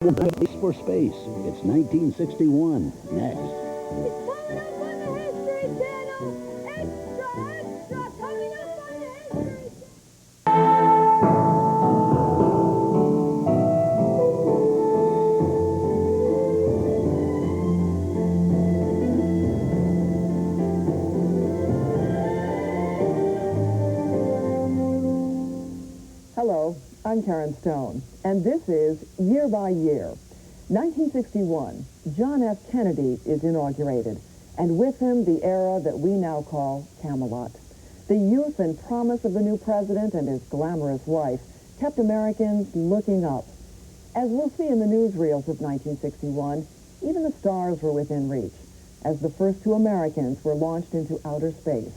Race for Space. It's 1961. Next. It's coming up on the History Channel. Extra, coming up on the History Channel. Hello, I'm Karen Stone, and this is Year by Year. 1961, John F. Kennedy is inaugurated, and with him the era that we now call Camelot. The youth and promise of the new president and his glamorous wife kept Americans looking up. As we'll see in the newsreels of 1961, even the stars were within reach, as the first two Americans were launched into outer space.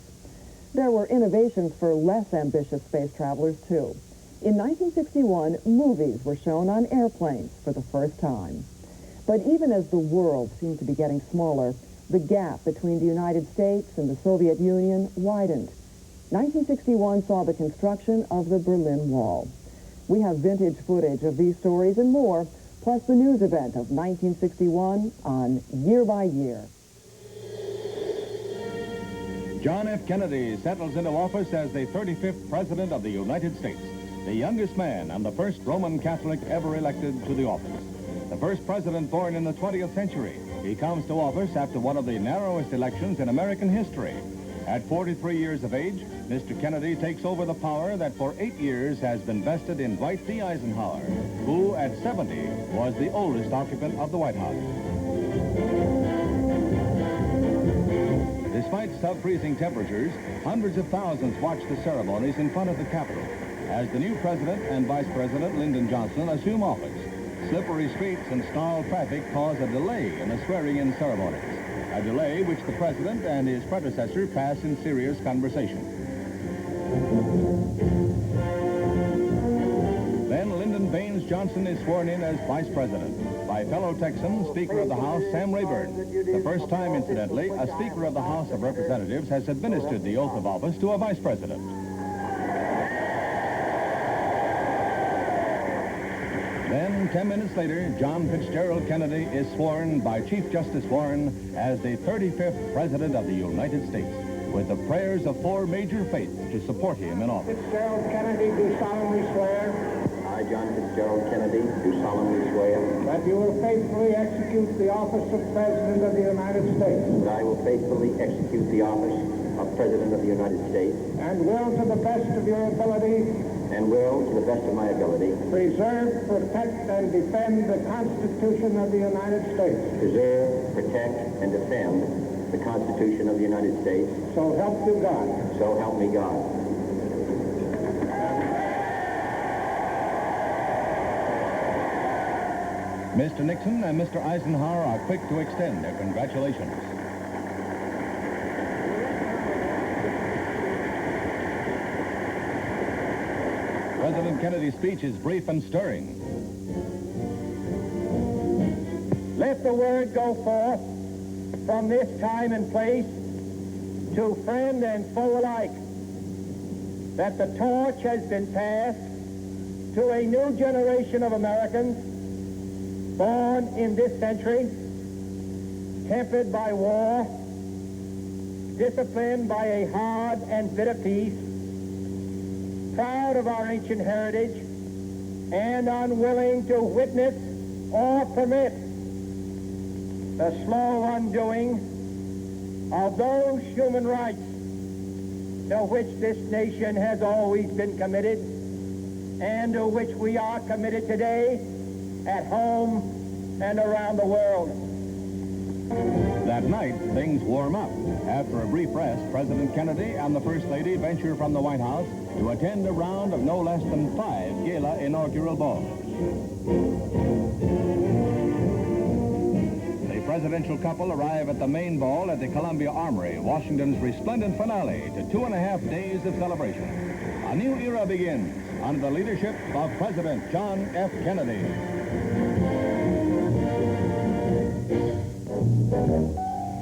There were innovations for less ambitious space travelers, too. In 1961, movies were shown on airplanes for the first time. But even as the world seemed to be getting smaller, the gap between the United States and the Soviet Union widened. 1961 saw the construction of the Berlin Wall. We have vintage footage of these stories and more, plus the news event of 1961 on Year by Year. John F. Kennedy settles into office as the 35th President of the United States, the youngest man and the first Roman Catholic ever elected to the office. The first president born in the 20th century. He comes to office after one of the narrowest elections in American history. At 43 years of age, Mr. Kennedy takes over the power that for 8 years has been vested in Dwight D. Eisenhower, who at 70 was the oldest occupant of the White House. Despite sub-freezing temperatures, hundreds of thousands watched the ceremonies in front of the Capitol as the new president and vice president, Lyndon Johnson, assume office. Slippery streets and stalled traffic cause a delay in the swearing-in ceremonies, a delay which the president and his predecessor pass in serious conversation. Then Lyndon Baines Johnson is sworn in as vice president by fellow Texan, Speaker of the House, Sam Rayburn. The first time, incidentally, a Speaker of the House of Representatives has administered the oath of office to a vice president. Then, 10 minutes later, John Fitzgerald Kennedy is sworn by Chief Justice Warren as the 35th President of the United States, with the prayers of 4 major faiths to support him in office. Fitzgerald Kennedy, do solemnly swear. I, John Fitzgerald Kennedy, do solemnly swear That you will faithfully execute the office of President of the United States. that I will faithfully execute the office of President of the United States And will, to the best of your ability, and will, to the best of my ability, preserve, protect, and defend the Constitution of the United States. preserve, protect, and defend the Constitution of the United States. So help you God. So help me God. Mr. Nixon and Mr. Eisenhower are quick to extend their congratulations. President Kennedy's speech is brief and stirring. Let the word go forth from this time and place to friend and foe alike that the torch has been passed to a new generation of Americans born in this century, tempered by war, disciplined by a hard and bitter peace, proud of our ancient heritage, and unwilling to witness or permit the slow undoing of those human rights to which this nation has always been committed and to which we are committed today at home and around the world. That night, things warm up. After a brief rest, President Kennedy and the First Lady venture from the White House to attend a round of no less than 5 gala inaugural balls. The presidential couple arrive at the main ball at the Columbia Armory, Washington's resplendent finale to 2.5 days of celebration. A new era begins under the leadership of President John F. Kennedy.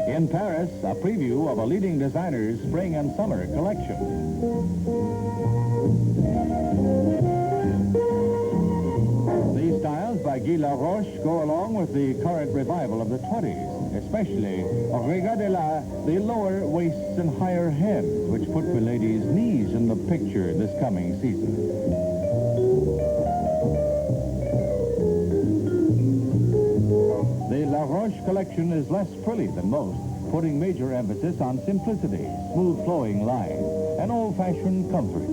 In Paris, a preview of a leading designer's spring and summer collection. These styles by Guy Laroche go along with the current revival of the 20s, especially Regardez-la, the lower waists and higher hems, which put Milady's knees in the picture this coming season. The Laroche collection is less frilly than most, putting major emphasis on simplicity, smooth flowing lines, and old-fashioned comfort.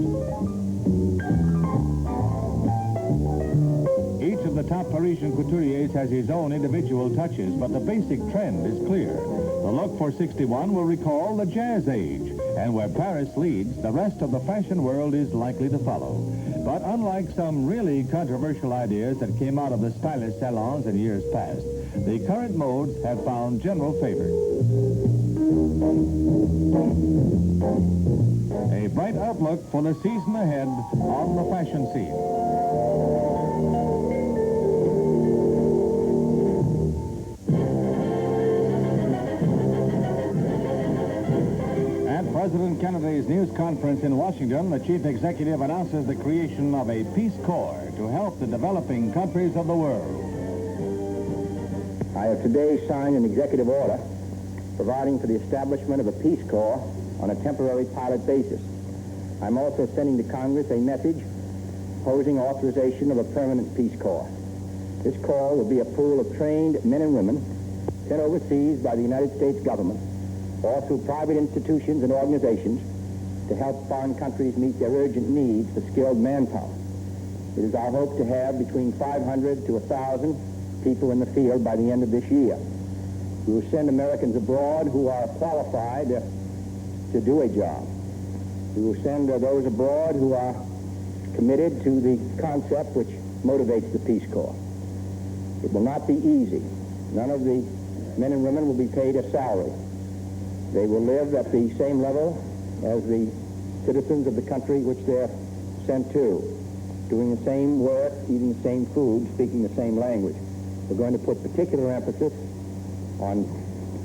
Each of the top Parisian couturiers has his own individual touches, but the basic trend is clear. The look for 61 will recall the jazz age, and where Paris leads, the rest of the fashion world is likely to follow. But unlike some really controversial ideas that came out of the stylish salons in years past, the current modes have found general favor. A bright outlook for the season ahead on the fashion scene. At President Kennedy's news conference in Washington, the chief executive announces the creation of a Peace Corps to help the developing countries of the world. I have today signed an executive order providing for the establishment of a Peace Corps on a temporary pilot basis. I'm also sending to Congress a message opposing authorization of a permanent Peace Corps. This Corps will be a pool of trained men and women sent overseas by the United States government or through private institutions and organizations to help foreign countries meet their urgent needs for skilled manpower. It is our hope to have between 500 to 1,000 people in the field by the end of this year. We will send Americans abroad who are qualified to do a job. We will send those abroad who are committed to the concept which motivates the Peace Corps. It will not be easy. None of the men and women will be paid a salary. They will live at the same level as the citizens of the country which they're sent to, doing the same work, eating the same food, speaking the same language. We're going to put particular emphasis on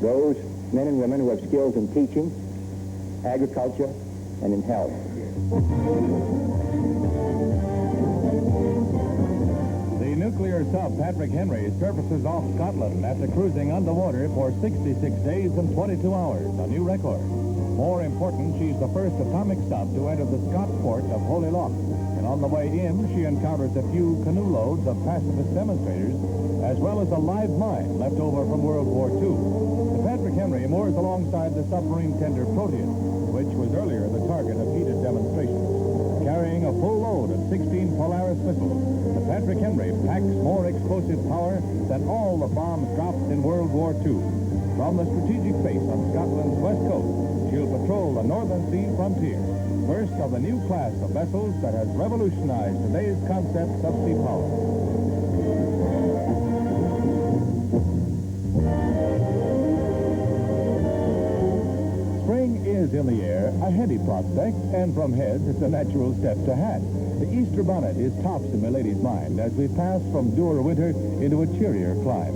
those men and women who have skills in teaching, agriculture, and in health. The nuclear sub Patrick Henry surfaces off Scotland after cruising underwater for 66 days and 22 hours, a new record. More important, she's the first atomic sub to enter the Scot port of Holy Loch. And on the way in, she encounters a few canoe loads of pacifist demonstrators, as well as a live mine left over from World War II. The Patrick Henry moors alongside the submarine tender Proteus, which was earlier the target of heated demonstrations. Carrying a full load of 16 Polaris missiles, the Patrick Henry packs more explosive power than all the bombs dropped in World War II. From the strategic base on Scotland's west coast, she'll patrol the northern sea frontier. First of the new class of vessels that has revolutionized today's concepts of sea power. Spring is in the air, a heady prospect, and from heads it's a natural step to hat. The Easter bonnet is tops in Milady's mind as we pass from dour winter into a cheerier clime.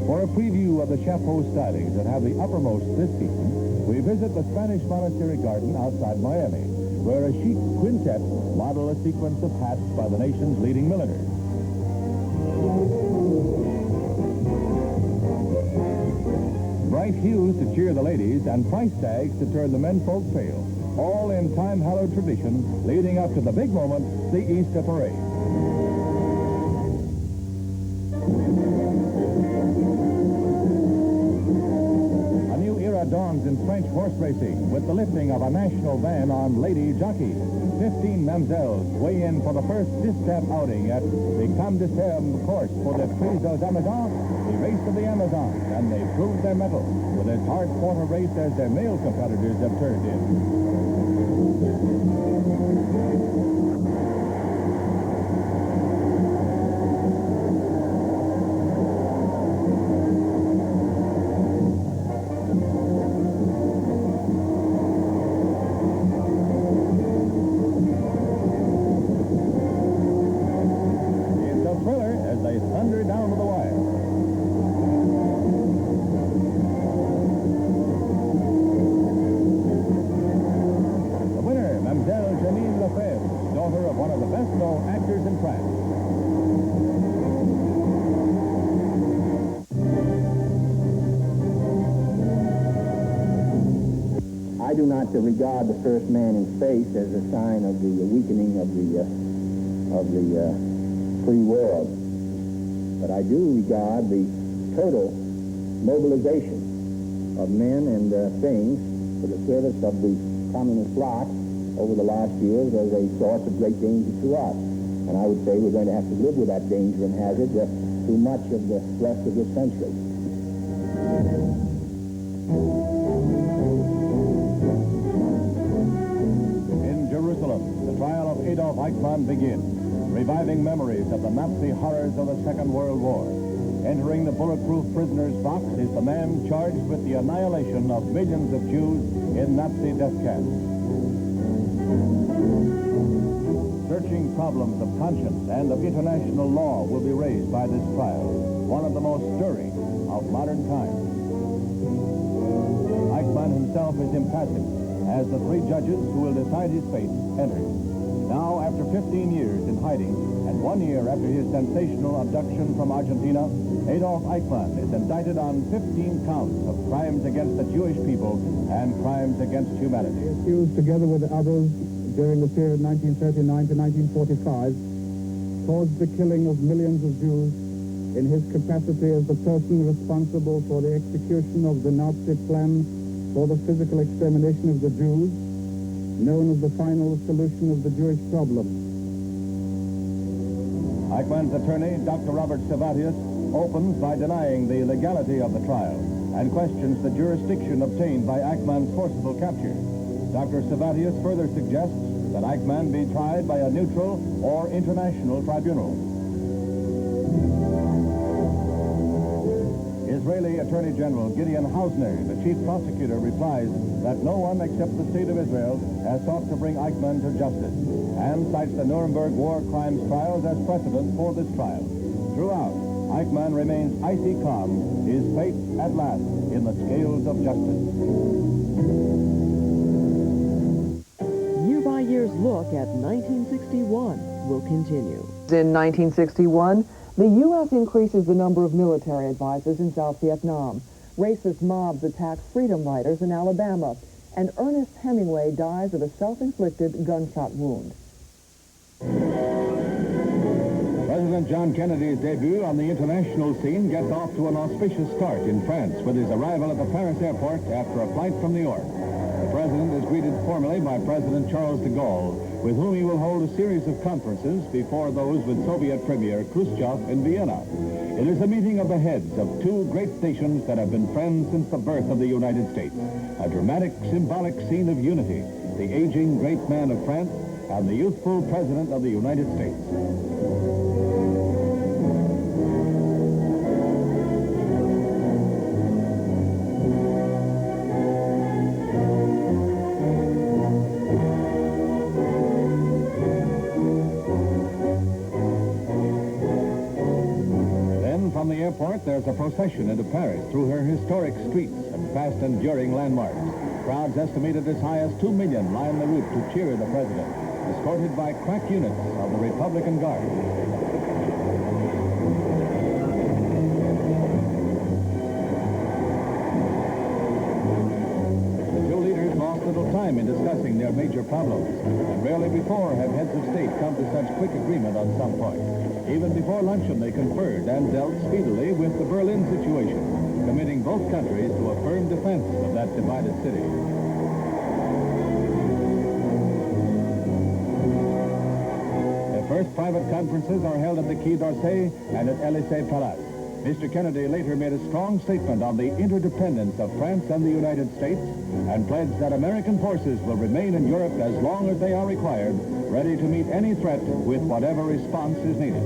For a preview of the chapeau stylings that have the uppermost this season, we visit the Spanish Monastery Garden outside Miami, where a chic quintet model a sequence of hats by the nation's leading milliners. Bright hues to cheer the ladies and price tags to turn the menfolk pale, all in time-hallowed tradition leading up to the big moment, the Easter Parade. Dawns in French horse racing with the lifting of a national ban on lady jockeys. 15 mamselles weigh in for the first distaff outing at the Camp de Ferme course for the Prix aux Amazons, the race of the Amazons, and they proved their mettle with as hard-fought a race as their male competitors have turned in. do not regard the first man in space as a sign of the weakening of the free world. But I do regard the total mobilization of men and things for the service of the communist bloc over the last years as a source of great danger to us. And I would say we're going to have to live with that danger and hazard through much of the rest of this century. In Jerusalem, the trial of Adolf Eichmann begins, reviving memories of the Nazi horrors of the Second World War. Entering the bulletproof prisoner's box is the man charged with the annihilation of millions of Jews in Nazi death camps. Searching problems of conscience and of international law will be raised by this trial, one of the most stirring of modern times. Eichmann himself is impassive as the three judges who will decide his fate enter. Now, after 15 years in hiding and 1 year after his sensational abduction from Argentina, Adolf Eichmann is indicted on 15 counts of crimes against the Jewish people and crimes against humanity. Accused together with others during the period 1939 to 1945 caused the killing of millions of Jews in his capacity as the person responsible for the execution of the Nazi plan for the physical extermination of the Jews, known as the final solution of the Jewish problem. Eichmann's attorney, Dr. Robert Savatius, opens by denying the legality of the trial and questions the jurisdiction obtained by Eichmann's forcible capture. Dr. Savatius further suggests that Eichmann be tried by a neutral or international tribunal. Israeli Attorney General Gideon Hausner, the chief prosecutor, replies that no one except the State of Israel has sought to bring Eichmann to justice and cites the Nuremberg war crimes trials as precedent for this trial. Throughout, Eichmann remains icy calm, his fate at last in the scales of justice. Year-by-year's look at 1961 will continue. In 1961, the U.S. increases the number of military advisors in South Vietnam. Racist mobs attack freedom riders in Alabama, and Ernest Hemingway dies of a self-inflicted gunshot wound. President John Kennedy's debut on the international scene gets off to an auspicious start in France with his arrival at the Paris airport after a flight from New York. The president is greeted formally by President Charles de Gaulle, with whom he will hold a series of conferences before those with Soviet Premier Khrushchev in Vienna. It is a meeting of the heads of two great nations that have been friends since the birth of the United States. A dramatic, symbolic scene of unity, the aging great man of France and the youthful president of the United States. From the airport, there's a procession into Paris through her historic streets and fast enduring landmarks. Crowds estimated as high as 2 million line the route to cheer the president, escorted by crack units of the Republican Guard. The two leaders lost little time in discussing their major problems, and rarely before have heads of state come to such quick agreement on some point. Even before luncheon, they conferred and dealt speedily with the Berlin situation, committing both countries to a firm defense of that divided city. Their first private conferences are held at the Quai d'Orsay and at Élysée Palace. Mr. Kennedy later made a strong statement on the interdependence of France and the United States and pledged that American forces will remain in Europe as long as they are required, ready to meet any threat with whatever response is needed.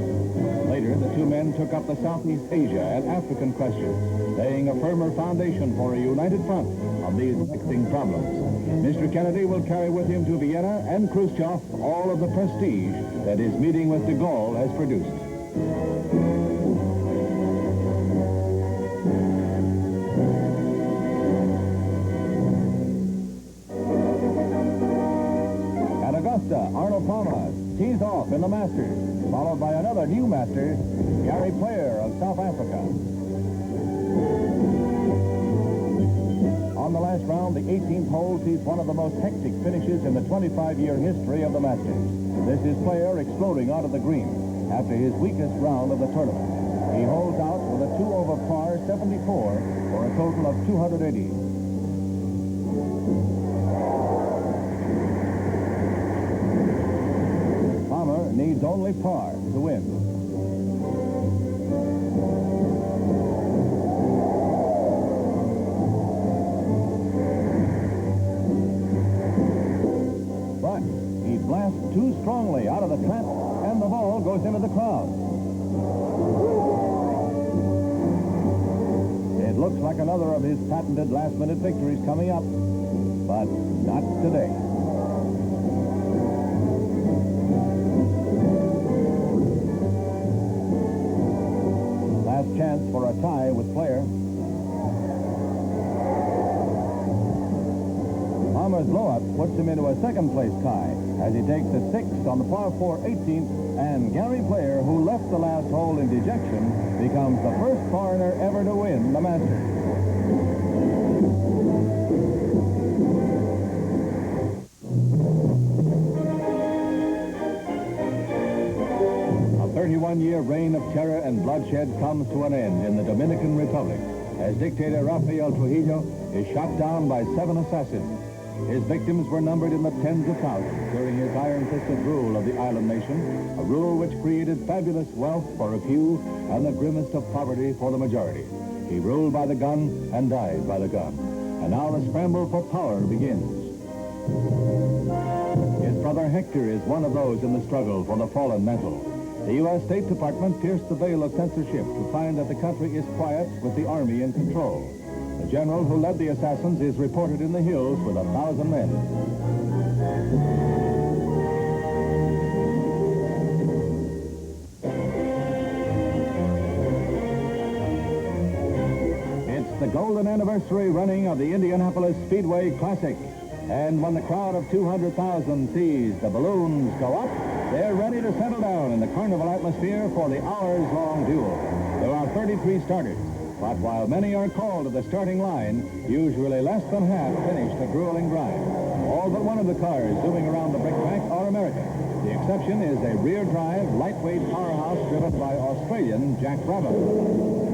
Later, the two men took up the Southeast Asia and African questions, laying a firmer foundation for a united front on these vexing problems. Mr. Kennedy will carry with him to Vienna and Khrushchev all of the prestige that his meeting with de Gaulle has produced. Arnold Palmer tees off in the Masters, followed by another new master, Gary Player of South Africa. On the last last round, the 18th hole, sees one of the most hectic finishes in the 25-year history of the Masters. This is Player exploding out of the green after his weakest round of the tournament. He holds out with a 2 over par 74 for a total of 280. Palmer needs only par to win. But he blasts too strongly out of the trap, and the ball goes into the crowd. It looks like another of his patented last-minute victories coming up, but not today. Last chance for a tie with Player. Palmer's blow-up puts him into a second-place tie as he takes a 6 on the par 4 18th, and Gary Player, who left the last hole in dejection, becomes the first foreigner ever to win the Masters. A 31-year reign of terror and bloodshed comes to an end in the Dominican Republic as dictator Rafael Trujillo is shot down by 7 assassins. His victims were numbered in the tens of thousands during his iron-fisted rule of the island nation, a rule which created fabulous wealth for a few and the grimmest of poverty for the majority. He ruled by the gun and died by the gun. And now the scramble for power begins. His brother Hector is one of those in the struggle for the fallen mantle. The U.S. State Department pierced the veil of censorship to find that the country is quiet with the army in control. The general who led the assassins is reported in the hills with 1,000 men. It's the golden anniversary running of the Indianapolis Speedway Classic. And when the crowd of 200,000 sees the balloons go up, they're ready to settle down in the carnival atmosphere for the hours-long duel. There are 33 starters. But while many are called to the starting line, usually less than half finish the grueling grind. All but one of the cars zooming around the bricktrack are American. The exception is a rear-drive, lightweight powerhouse driven by Australian Jack Brabham.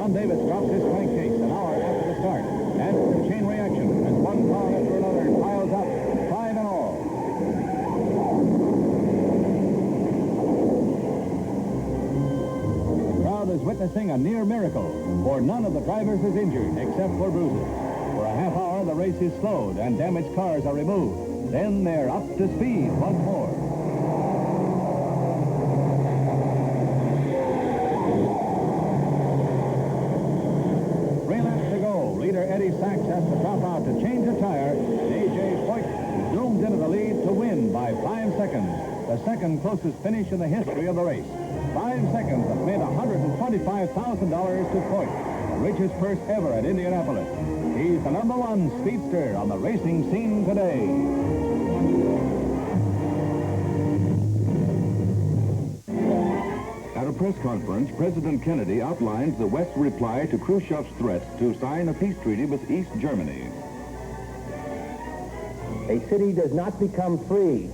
Davis drops his crankcase an hour after the start. And it's a chain reaction as one car after another piles up, 5 in all. The crowd is witnessing a near miracle, for none of the drivers is injured except for bruises. For a half hour, the race is slowed and damaged cars are removed. Then they're up to speed once more. Eddie Sachs has to drop out to change a tire. A.J. Foyt zooms into the lead to win by 5 seconds. The second closest finish in the history of the race. 5 seconds that made $125,000 to Foyt, the richest purse ever at Indianapolis. He's the #1 speedster on the racing scene today. At a press conference, President Kennedy outlines the West's reply to Khrushchev's threat to sign a peace treaty with East Germany. A city does not become free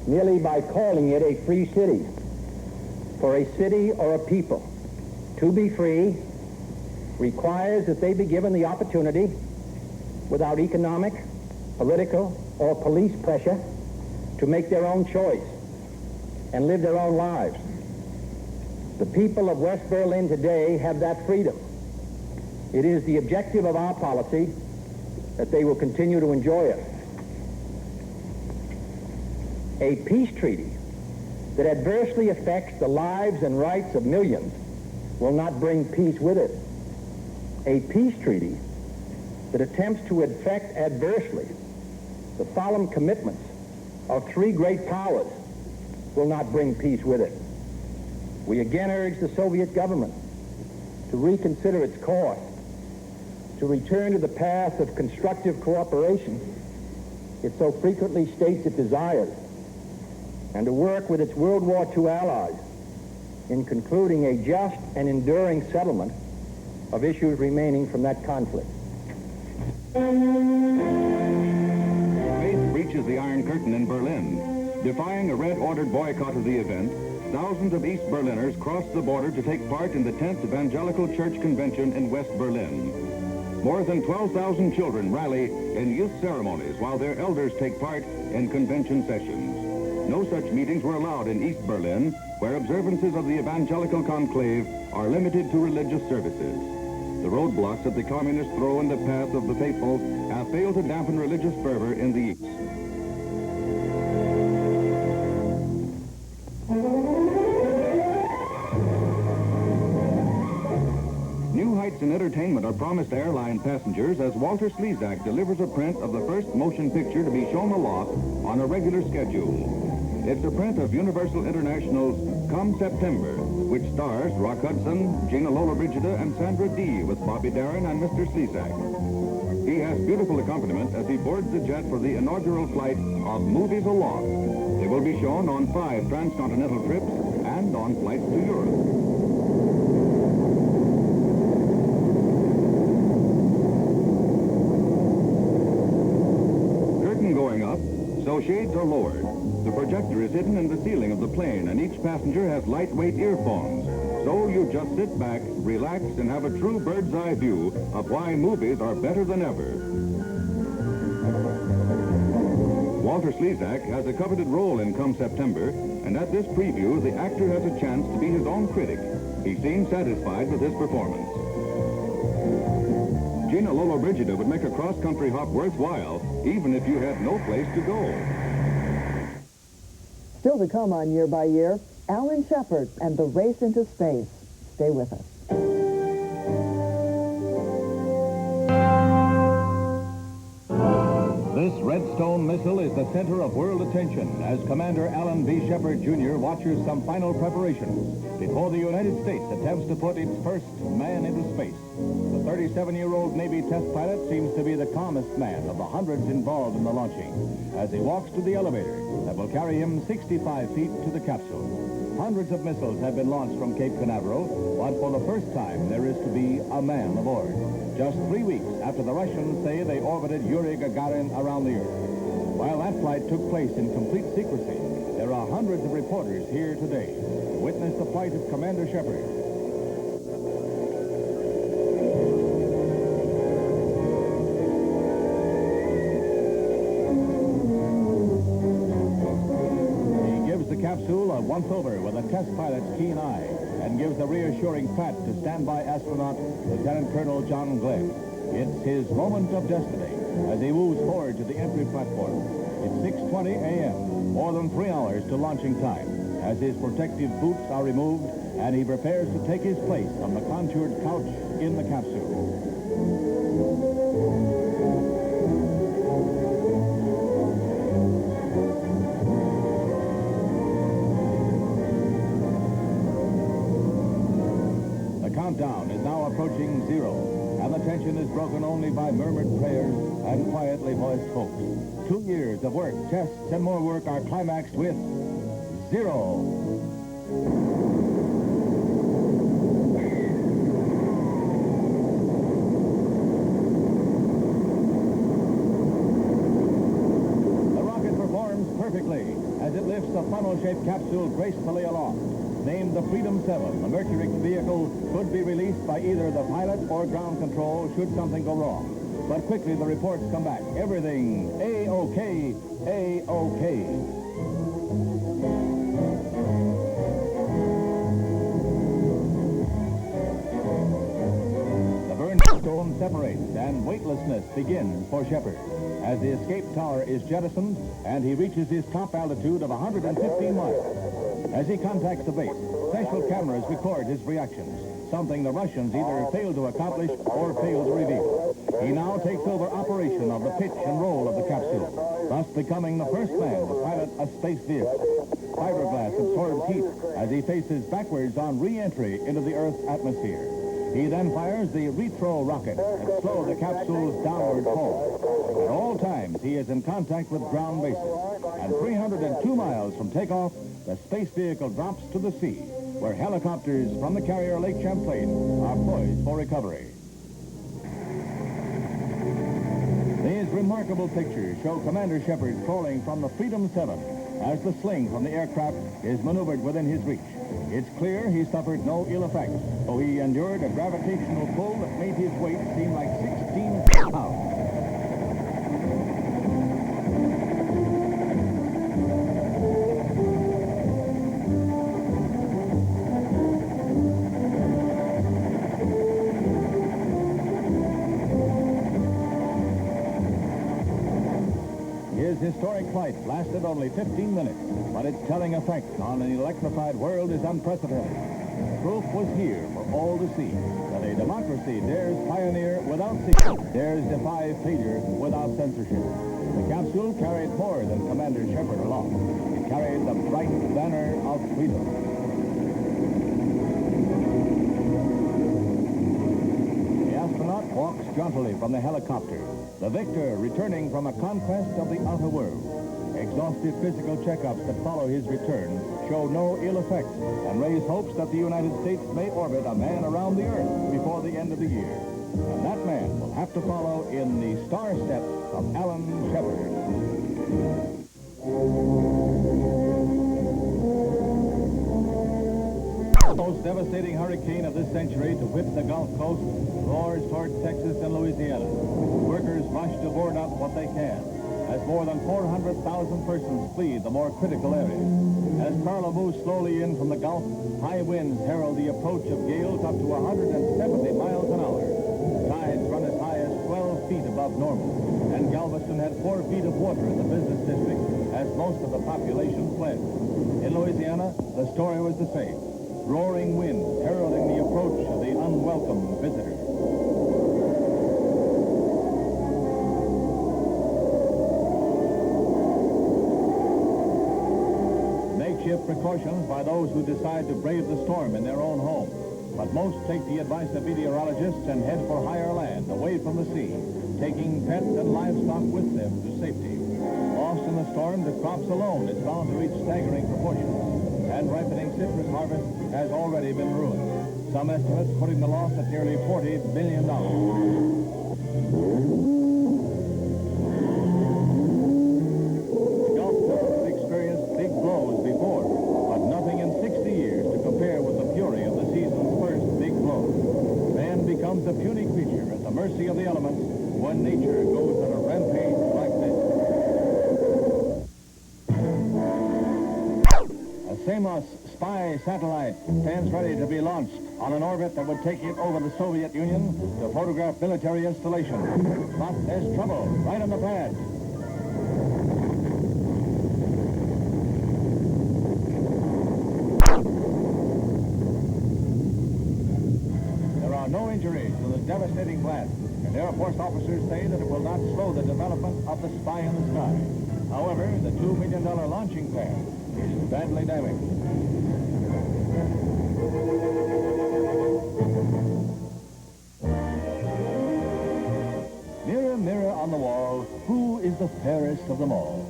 merely by calling it a free city. For a city or a people to be free requires that they be given the opportunity, without economic, political, or police pressure, to make their own choice and live their own lives. The people of West Berlin today have that freedom. It is the objective of our policy that they will continue to enjoy it. A peace treaty that adversely affects the lives and rights of millions will not bring peace with it. A peace treaty that attempts to affect adversely the solemn commitments of 3 great powers will not bring peace with it. We again urge the Soviet government to reconsider its course, to return to the path of constructive cooperation it so frequently states it desires, and to work with its World War II allies in concluding a just and enduring settlement of issues remaining from that conflict. Faith breaches the Iron Curtain in Berlin. Defying a red-ordered boycott of the event, thousands of East Berliners crossed the border to take part in the 10th Evangelical Church Convention in West Berlin. More than 12,000 children rally in youth ceremonies while their elders take part in convention sessions. No such meetings were allowed in East Berlin, where observances of the Evangelical Conclave are limited to religious services. The roadblocks that the communists throw in the path of the faithful have failed to dampen religious fervor in the East. New heights in entertainment are promised to airline passengers as Walter Slezak delivers a print of the first motion picture to be shown aloft on a regular schedule. It's a print of Universal International's Come September, which stars Rock Hudson, Gina Lollobrigida, and Sandra Dee with Bobby Darin and Mr. Slezak. He has beautiful accompaniment as he boards the jet for the inaugural flight of Movies Aloft. They will be shown on 5 transcontinental trips and on flights to Europe. Curtain going up, so shades are lowered. The projector is hidden in the ceiling of the plane, and each passenger has lightweight earphones. So you just sit back, relax, and have a true bird's-eye view of why movies are better than ever. Walter Slezak has a coveted role in Come September, and at this preview, the actor has a chance to be his own critic. He seems satisfied with his performance. Gina Lollobrigida would make a cross-country hop worthwhile, even if you had no place to go. Still to come on Year by Year, Alan Shepard and the race into space. Stay with us. This Redstone missile is the center of world attention as Commander Alan V. Shepard, Jr. watches some final preparations before the United States attempts to put its first man into space. The 37-year-old Navy test pilot seems to be the calmest man of the hundreds involved in the launching as he walks to the elevator that will carry him 65 feet to the capsule. Hundreds of missiles have been launched from Cape Canaveral, but for the first time there is to be a man aboard. Just 3 weeks after the Russians say they orbited Yuri Gagarin around the Earth. While that flight took place in complete secrecy, there are hundreds of reporters here today to witness the flight of Commander Shepard. Capsule a once-over with a test pilot's keen eye and gives a reassuring pat to standby astronaut Lieutenant Colonel John Glenn. It's his moment of destiny as he moves forward to the entry platform. It's 6:20 a.m., more than 3 hours to launching time, as his protective boots are removed and he prepares to take his place on the contoured couch in the capsule. Countdown is now approaching 0, and the tension is broken only by murmured prayers and quietly voiced hopes. 2 years of work, tests, and more work are climaxed with 0. The rocket performs perfectly as it lifts the funnel-shaped capsule gracefully aloft. Named the Freedom 7, the Mercury vehicle could be released by either the pilot or ground control should something go wrong. But quickly the reports come back. Everything A-OK, A-OK. The burning stone separates and weightlessness begins for Shepard as the escape tower is jettisoned and he reaches his top altitude of 115 miles. As he contacts the base, special cameras record his reactions, something the Russians either fail to accomplish or fail to reveal. He now takes over operation of the pitch and roll of the capsule, thus becoming the first man to pilot a space vehicle. Fiberglass absorbs heat as he faces backwards on re-entry into the Earth's atmosphere. He then fires the retro rocket to slow the capsule's downward fall. At all times, he is in contact with ground bases. And 302 miles from takeoff, the space vehicle drops to the sea, where helicopters from the carrier Lake Champlain are poised for recovery. These remarkable pictures show Commander Shepard crawling from the Freedom 7 as the sling from the aircraft is maneuvered within his reach. It's clear he suffered no ill effects, though he endured a gravitational pull that made his weight seem like 16 pounds. His historic flight lasted only 15 minutes, but its telling effect on an electrified world is unprecedented. Proof was here for all to see that a democracy dares pioneer without secret, dares defy failure without censorship. The capsule carried more than Commander Shepard along. It carried the bright banner of freedom. The astronaut walks jauntily from the helicopter, the victor returning from a conquest of the outer world. Exhaustive physical checkups that follow his return show no ill effects and raise hopes that the United States may orbit a man around the Earth before the end of the year. And that man will have to follow in the star steps of Alan Shepard. The most devastating hurricane of this century to whip the Gulf Coast roars toward Texas and Louisiana. Workers rush to board up what they can as more than 400,000 persons flee the more critical areas. As Carla moves slowly in from the Gulf, high winds herald the approach of gales up to 170 miles an hour. Tides run as high as 12 feet above normal, and Galveston had 4 feet of water in the business district as most of the population fled. In Louisiana, the story was the same. Roaring winds heralding the approach of the unwelcome visitor. Makeshift precautions by those who decide to brave the storm in their own home. But most take the advice of meteorologists and head for higher land, away from the sea, taking pets and livestock with them to safety. Lost in the storm, the crops alone is bound to reach staggering proportions, and ripening citrus harvest has already been ruined. Some estimates putting the loss at nearly $40 billion. The Gulf Coast has experienced big blows before, but nothing in 60 years to compare with the fury of the season's first big blow. Man becomes a puny creature at the mercy of the elements when nature goes on a rampage like this. Samos spy satellite stands ready to be launched on an orbit that would take it over the Soviet Union to photograph military installations. But there's trouble right on the pad. There are no injuries to the devastating blast, and Air Force officers say that it will not slow the development of the spy in the sky. However, the $2 million launching pad is badly damaged. Mirror, mirror on the wall, who is the fairest of them all?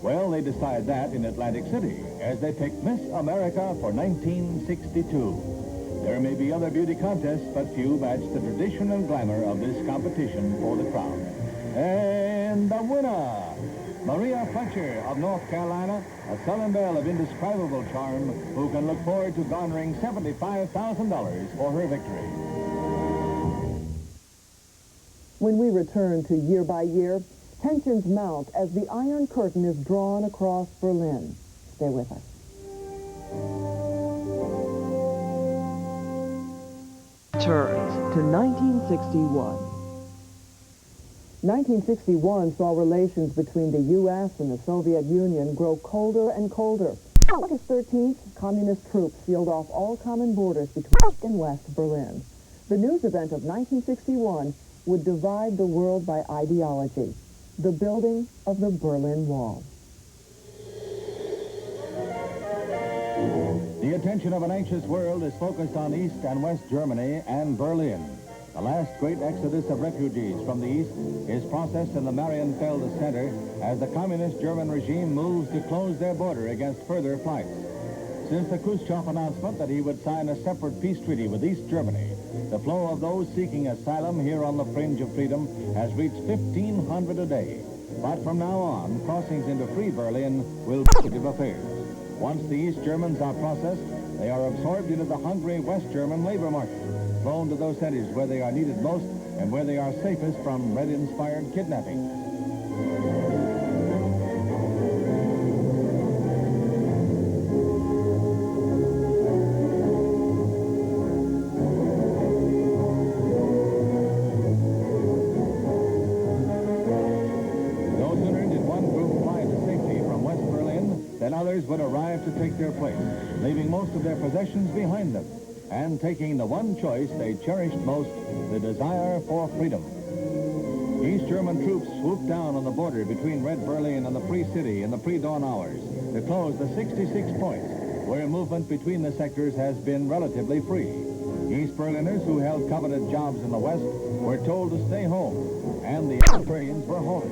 Well, they decide that in Atlantic City as they pick Miss America for 1962. There may be other beauty contests, but few match the tradition and glamour of this competition for the crown. And the winner, Maria Fletcher of North Carolina, a Southern belle of indescribable charm who can look forward to garnering $75,000 for her victory. When we return to Year by Year, tensions mount as the Iron Curtain is drawn across Berlin. Stay with us. Turns to 1961. 1961 saw relations between the U.S. and the Soviet Union grow colder and colder. August 13th, communist troops sealed off all common borders between East and West Berlin. The news event of 1961 would divide the world by ideology, the building of the Berlin Wall. The attention of an anxious world is focused on East and West Germany and Berlin. The last great exodus of refugees from the East is processed in the Marienfelde Center as the communist German regime moves to close their border against further flights. Since the Khrushchev announcement that he would sign a separate peace treaty with East Germany, the flow of those seeking asylum here on the fringe of freedom has reached 1,500 a day. But from now on, crossings into free Berlin will be positive affairs. Once the East Germans are processed, they are absorbed into the hungry West German labor market, flown to those centers where they are needed most and where they are safest from red-inspired kidnapping. No sooner did one group fly to safety from West Berlin than others would arrive to take their place, leaving most of their possessions behind them, and taking the one choice they cherished most, the desire for freedom. East German troops swooped down on the border between Red Berlin and the Free City in the pre-dawn hours to close the 66 points where movement between the sectors has been relatively free. East Berliners who held coveted jobs in the West were told to stay home, and the trains were halted.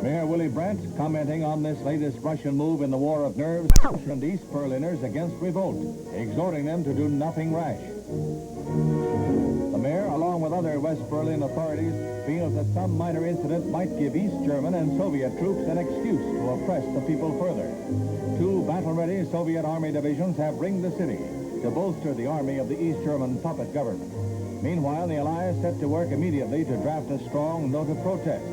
Mayor Willy Brandt, commenting on this latest Russian move in the war of nerves, cautioned East Berliners against revolt, exhorting them to do nothing rash. The mayor, along with other West Berlin authorities, feels that some minor incident might give East German and Soviet troops an excuse to oppress the people further. 2 battle-ready Soviet army divisions have ringed the city to bolster the army of the East German puppet government. Meanwhile, the Allies set to work immediately to draft a strong note of protest.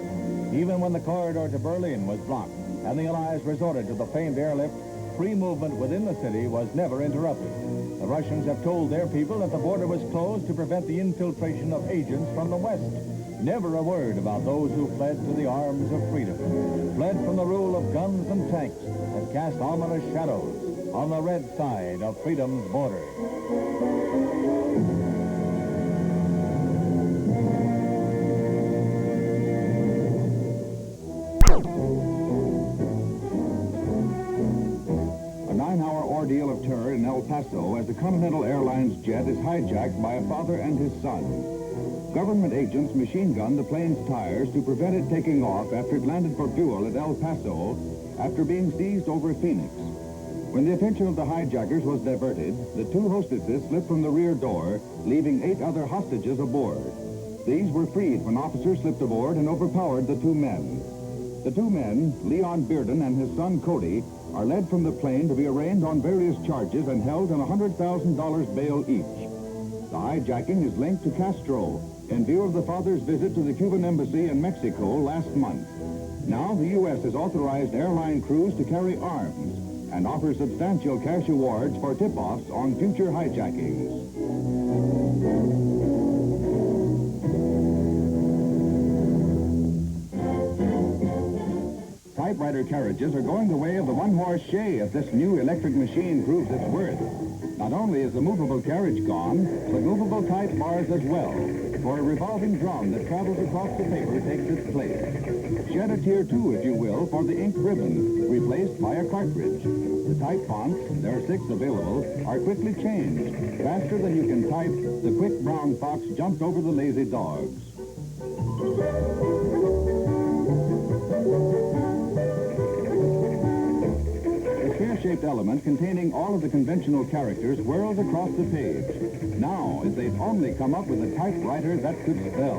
Even when the corridor to Berlin was blocked and the Allies resorted to the famed airlift, free movement within the city was never interrupted. The Russians have told their people that the border was closed to prevent the infiltration of agents from the West. Never a word about those who fled to the arms of freedom, fled from the rule of guns and tanks that cast ominous shadows on the red side of freedom's border. Ordeal of terror in El Paso as the Continental Airlines jet is hijacked by a father and his son. Government agents machine-gunned the plane's tires to prevent it taking off after it landed for fuel at El Paso after being seized over Phoenix. When the attention of the hijackers was diverted, the 2 hostesses slipped from the rear door, leaving 8 other hostages aboard. These were freed when officers slipped aboard and overpowered the 2 men. The 2 men, Leon Bearden and his son Cody, are led from the plane to be arraigned on various charges and held on $100,000 bail each. The hijacking is linked to Castro in view of the father's visit to the Cuban embassy in Mexico last month. Now the U.S. has authorized airline crews to carry arms and offers substantial cash awards for tip-offs on future hijackings. Typewriter carriages are going the way of the one-horse shay if this new electric machine proves its worth. Not only is the movable carriage gone, but movable type bars as well, for a revolving drum that travels across the paper takes its place. Shed a tier 2, if you will, for the ink ribbon, replaced by a cartridge. The type fonts, there are 6 available, are quickly changed. Faster than you can type, the quick brown fox jumped over the lazy dogs. Sphere-shaped element containing all of the conventional characters whirls across the page. Now, if they'd only come up with a typewriter that could spell.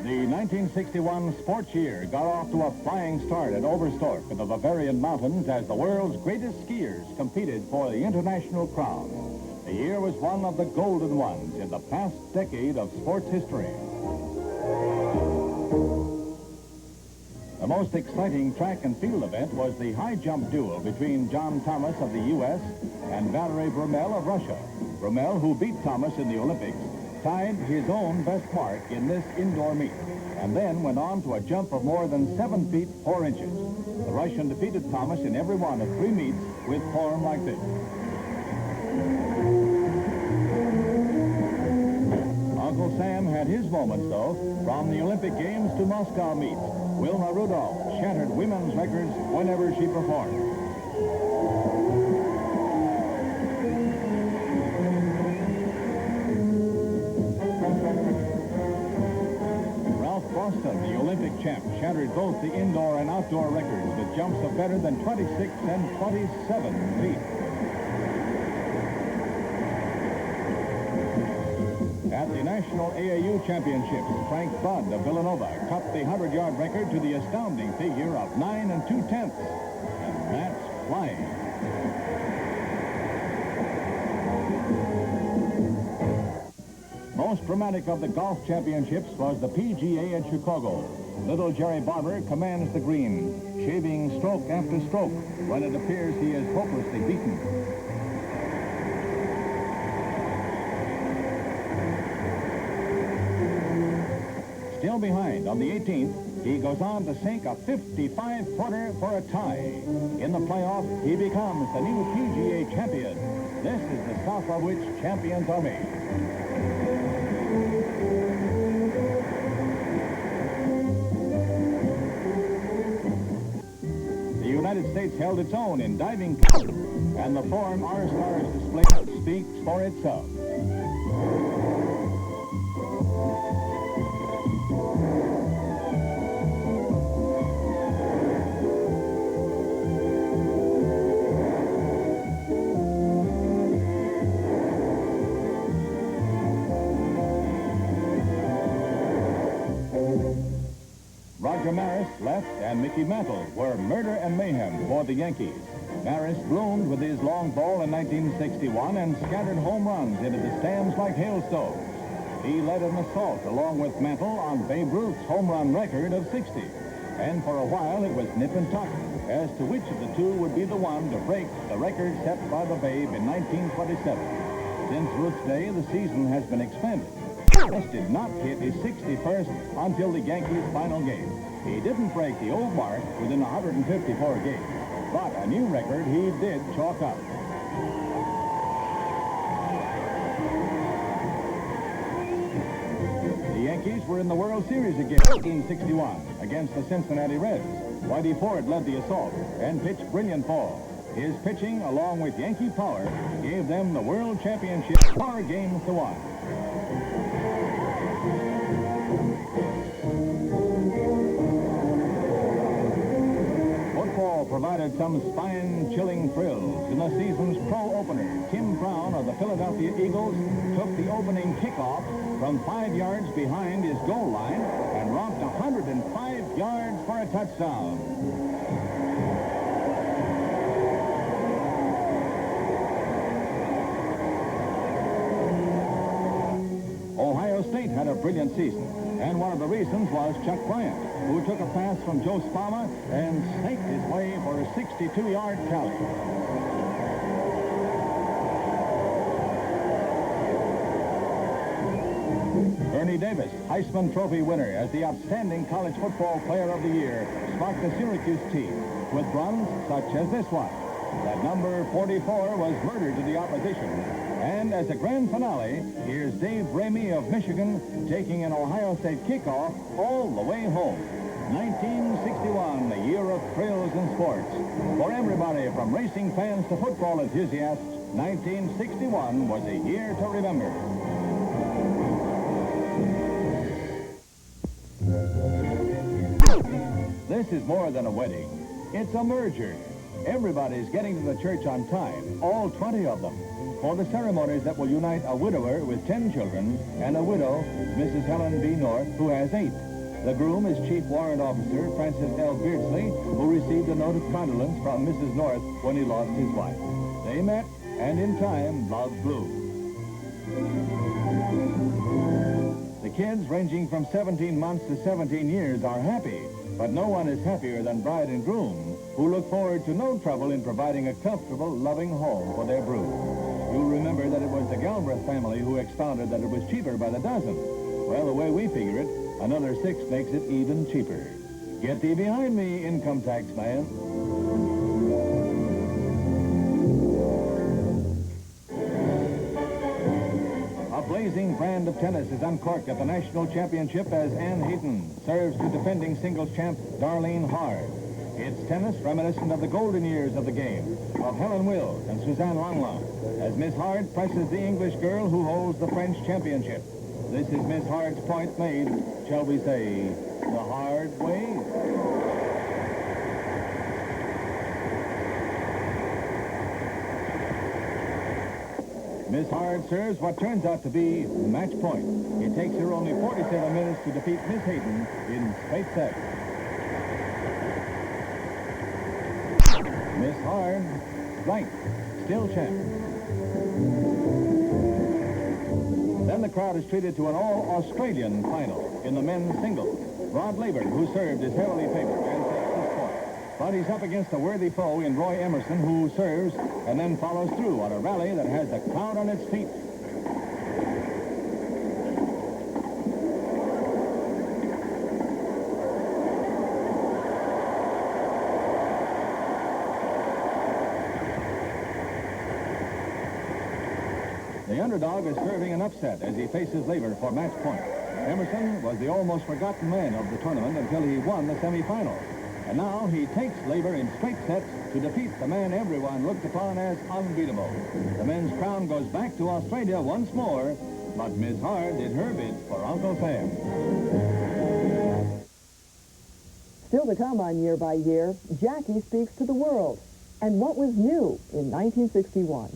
The 1961 sports year got off to a flying start at Oberstdorf in the Bavarian mountains as the world's greatest skiers competed for the international crown. The year was one of the golden ones in the past decade of sports history. The most exciting track and field event was the high jump duel between John Thomas of the U.S. and Valery Brumel of Russia. Brumel, who beat Thomas in the Olympics, tied his own best mark in this indoor meet, and then went on to a jump of more than 7 feet 4 inches. The Russian defeated Thomas in every one of 3 meets with form like this. A Uncle Sam had his moments, though. From the Olympic Games to Moscow meets, Wilma Rudolph shattered women's records whenever she performed. Boston, the Olympic champ, shattered both the indoor and outdoor records with jumps of better than 26 and 27 feet. At the National AAU Championships, Frank Budd of Villanova cut the 100-yard record to the astounding figure of 9 2/10. And that's flying. Most dramatic of the golf championships was the PGA at Chicago. Little Jerry Barber commands the green, shaving stroke after stroke when it appears he is hopelessly beaten. Still behind on the 18th, he goes on to sink a 55-footer for a tie. In the playoff, he becomes the new PGA champion. This is the stuff of which champions are made. The United States held its own in diving, and the form our stars displayed speaks for itself. Roger Maris left and Mickey Mantle were murder and mayhem for the Yankees. Maris bloomed with his long ball in 1961 and scattered home runs into the stands like hailstones. He led an assault along with Mantle on Babe Ruth's home run record of 60. And for a while it was nip and tuck as to which of the two would be the one to break the record set by the Babe in 1927. Since Ruth's day, the season has been expanded. Maris did not hit his 61st until the Yankees' final game. He didn't break the old mark within 154 games, but a new record he did chalk up. The Yankees were in the World Series again in 1961 against the Cincinnati Reds. Whitey Ford led the assault and pitched brilliant ball. His pitching, along with Yankee power, gave them the World Championship 4 games to 1. Football provided some spine-chilling thrills. In the season's pro opener, Tim Brown of the Philadelphia Eagles took the opening kickoff from 5 yards behind his goal line and romped 105 yards for a touchdown. Ohio State had a brilliant season, and one of the reasons was Chuck Bryant, who took a pass from Joe Spama and snaked his way for a 62-yard tally. Ernie Davis, Heisman Trophy winner as the outstanding college football player of the year, sparked the Syracuse team with runs such as this one. That number 44 was murdered to the opposition. And as a grand finale, here's Dave Ramey of Michigan taking an Ohio State kickoff all the way home. 1961, the year of thrills in sports. For everybody from racing fans to football enthusiasts, 1961 was a year to remember. This is more than a wedding. It's a merger. Everybody's getting to the church on time, all 20 of them, for the ceremonies that will unite a widower with 10 children and a widow, Mrs. Helen B. North, who has 8. The groom is Chief Warrant Officer Francis L. Beardsley, who received a note of condolence from Mrs. North when he lost his wife. They met, and in time, love bloomed. The kids, ranging from 17 months to 17 years, are happy, but no one is happier than bride and groom, who look forward to no trouble in providing a comfortable, loving home for their brood. You'll remember that it was the Galbraith family who expounded that it was cheaper by the dozen. Well, the way we figure it, another 6 makes it even cheaper. Get thee behind me, income tax man. A blazing brand of of tennis is uncorked at the national championship as Ann Hayden serves to defending singles champ Darlene Hard. It's tennis reminiscent of the golden years of the game, of Helen Wills and Suzanne Langlois, as Miss Hard presses the English girl who holds the French championship. This is Miss Hard's point made, shall we say, the hard way? Miss Hard serves what turns out to be match point. It takes her only 47 minutes to defeat Miss Hayden in straight sets. Miss Hard, right, still champ. Then the crowd is treated to an all-Australian final in the men's singles. Rod Laver, who served, is heavily favored and takes this point. But he's up against a worthy foe in Roy Emerson, who serves and then follows through on a rally that has the crowd on its feet. The underdog is serving an upset as he faces Laver for match point. Emerson was the almost forgotten man of the tournament until he won the semifinals. And now he takes Laver in straight sets to defeat the man everyone looked upon as unbeatable. The men's crown goes back to Australia once more, but Miss Hard did her bit for Uncle Sam. Still to come on Year by Year, Jackie speaks to the world. And what was new in 1961?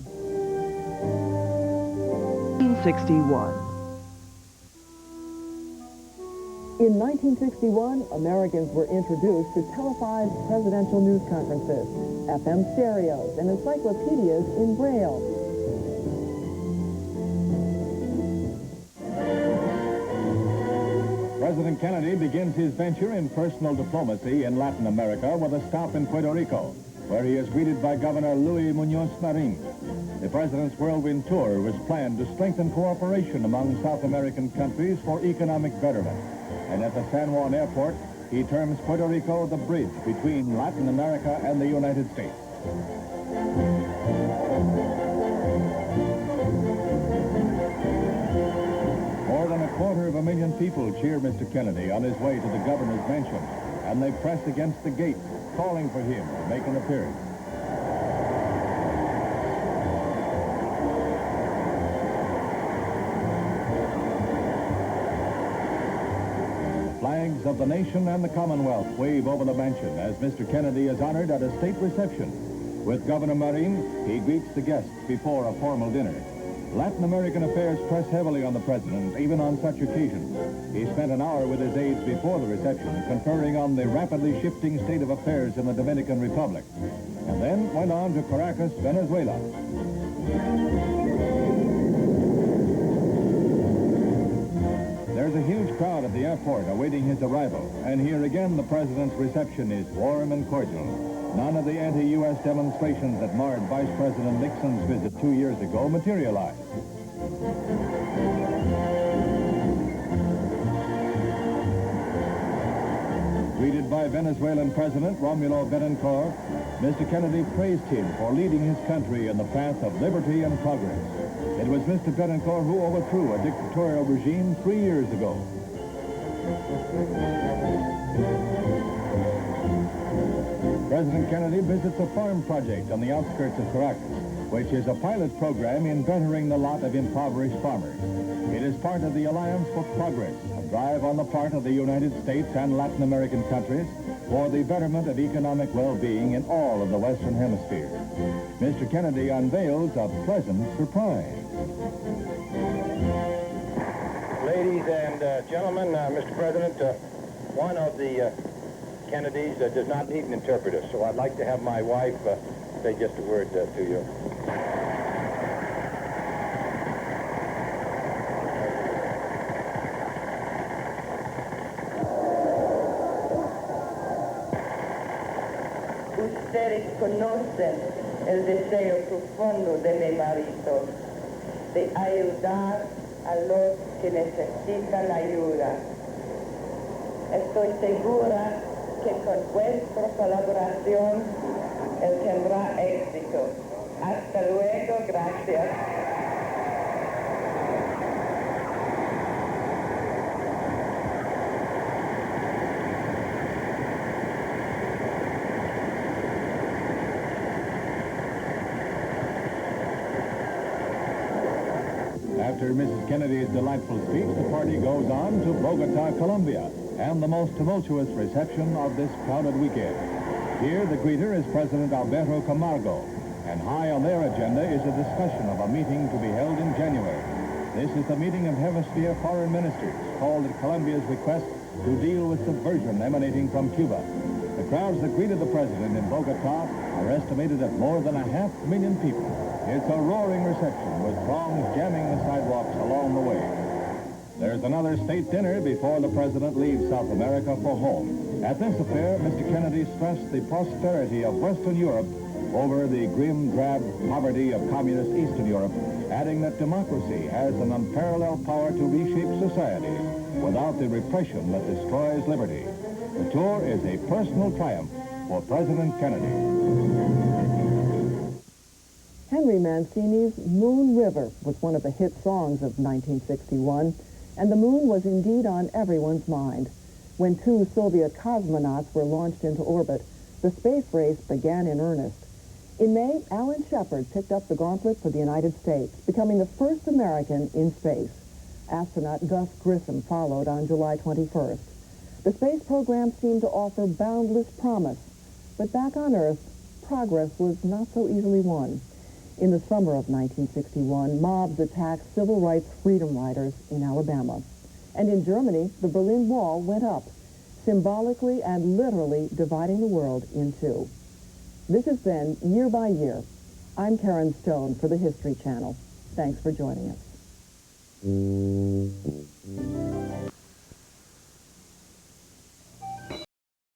1961. In 1961, Americans were introduced to televised presidential news conferences, FM stereos, and encyclopedias in Braille. President Kennedy begins his venture in personal diplomacy in Latin America with a stop in Puerto Rico, where he is greeted by Governor Luis Muñoz Marin. The president's whirlwind tour was planned to strengthen cooperation among South American countries for economic betterment. And at the San Juan airport, he terms Puerto Rico the bridge between Latin America and the United States. More than 250,000 people cheer Mr. Kennedy on his way to the governor's mansion, and they press against the gates, calling for him to make an appearance. Flags of the nation and the Commonwealth wave over the mansion as Mr. Kennedy is honored at a state reception. With Governor Marin, he greets the guests before a formal dinner. Latin American affairs press heavily on the president, even on such occasions. He spent an hour with his aides before the reception, conferring on the rapidly shifting state of affairs in the Dominican Republic, and then went on to Caracas, Venezuela. There's a huge crowd at the airport awaiting his arrival, and here again the president's reception is warm and cordial. None of the anti-U.S. demonstrations that marred Vice President Nixon's visit 2 years ago materialized. Greeted by Venezuelan President Romulo Betancourt, Mr. Kennedy praised him for leading his country in the path of liberty and progress. It was Mr. Betancourt who overthrew a dictatorial regime 3 years ago. President Kennedy visits a farm project on the outskirts of Caracas, which is a pilot program in bettering the lot of impoverished farmers. It is part of the Alliance for Progress, a drive on the part of the United States and Latin American countries for the betterment of economic well-being in all of the Western Hemisphere. Mr. Kennedy unveils a pleasant surprise. Ladies and gentlemen, Mr. President, one of the Kennedys does not need an interpreter, so I'd like to have my wife say just a word to you. Ustedes conocen el deseo profundo de mi marido de ayudar a los que necesitan ayuda. Estoy segura que con vuestra colaboración él tendrá éxito. Hasta luego, gracias. After Mrs. Kennedy's delightful speech, the party goes on to Bogota, Colombia, and the most tumultuous reception of this crowded weekend. Here, the greeter is President Alberto Camargo, and high on their agenda is a discussion of a meeting to be held in January. This is the meeting of Hemisphere foreign ministers, called at Colombia's request to deal with subversion emanating from Cuba. The crowds that greeted the president in Bogota are estimated at more than 500,000 people. It's a roaring reception with throngs jamming the sidewalks along the way. There's another state dinner before the president leaves South America for home. At this affair, Mr. Kennedy stressed the prosperity of Western Europe over the grim, drab poverty of communist Eastern Europe, adding that democracy has an unparalleled power to reshape societies without the repression that destroys liberty. The tour is a personal triumph for President Kennedy. Henry Mancini's Moon River was one of the hit songs of 1961, and the moon was indeed on everyone's mind. When 2 Soviet cosmonauts were launched into orbit, the space race began in earnest. In May, Alan Shepard picked up the gauntlet for the United States, becoming the first American in space. Astronaut Gus Grissom followed on July 21st. The space program seemed to offer boundless promise, but back on Earth, progress was not so easily won. In the summer of 1961, mobs attacked civil rights freedom riders in Alabama. And in Germany, the Berlin Wall went up, symbolically and literally dividing the world in two. This has been Year by Year. I'm Karen Stone for the History Channel. Thanks for joining us.